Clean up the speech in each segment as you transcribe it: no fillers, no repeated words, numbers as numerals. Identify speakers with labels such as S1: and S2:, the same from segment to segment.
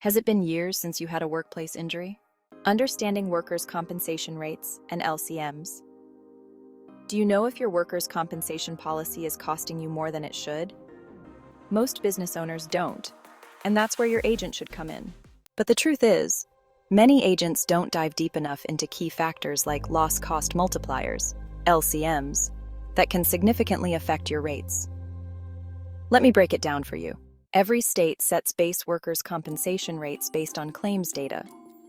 S1: Has it been years since you had a workplace injury? Understanding workers' compensation rates and LCMs. Do you know if your workers' compensation policy is costing you more than it should? Most business owners don't, and that's where your agent should come in. But the truth is, many agents don't dive deep enough into key factors like loss cost multipliers, LCMs, that can significantly affect your rates. Let me break it down for you. Every state sets base workers' compensation rates based on claims data,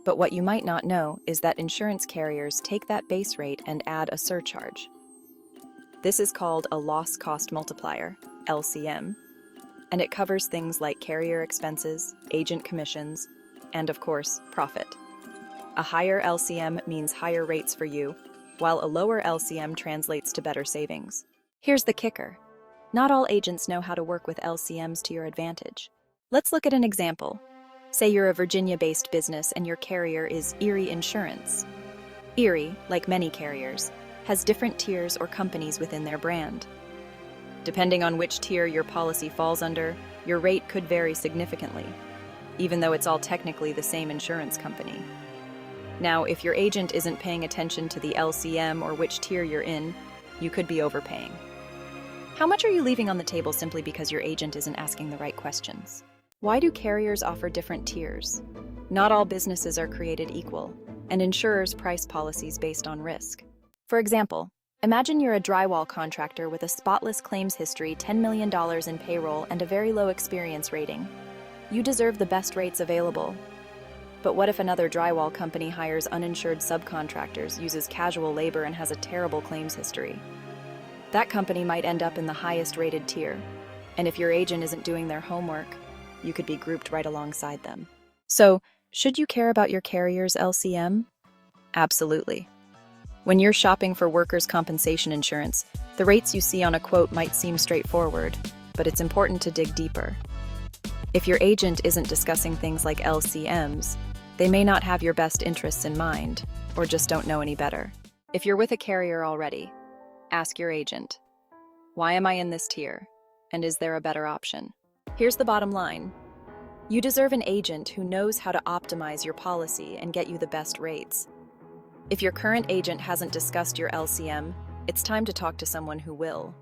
S1: but what you might not know is that insurance carriers take that base rate and add a surcharge. This is called a loss cost multiplier, LCM, and it covers things like carrier expenses, agent commissions, and of course, profit. A higher LCM means higher rates for you, while a lower LCM translates to better savings. Here's the kicker. Not all agents know how to work with LCMs to your advantage. Let's look at an example. Say you're a Virginia-based business and your carrier is Erie Insurance. Erie, like many carriers, has different tiers or companies within their brand. Depending on which tier your policy falls under, your rate could vary significantly, even though it's all technically the same insurance company. Now, if your agent isn't paying attention to the LCM or which tier you're in, you could be overpaying. How much are you leaving on the table simply because your agent isn't asking the right questions? Why do carriers offer different tiers? Not all businesses are created equal, and insurers price policies based on risk. For example, imagine you're a drywall contractor with a spotless claims history, $10 million in payroll, and a very low experience rating. You deserve the best rates available. But what if another drywall company hires uninsured subcontractors, uses casual labor, and has a terrible claims history? That company might end up in the highest rated tier, and if your agent isn't doing their homework, you could be grouped right alongside them. So, should you care about your carrier's LCM? Absolutely. When you're shopping for workers' compensation insurance, the rates you see on a quote might seem straightforward, but it's important to dig deeper. If your agent isn't discussing things like LCMs, they may not have your best interests in mind, or just don't know any better. If you're with a carrier already, ask your agent, why am I in this tier? And is there a better option? Here's the bottom line. You deserve an agent who knows how to optimize your policy and get you the best rates. If your current agent hasn't discussed your LCM, it's time to talk to someone who will.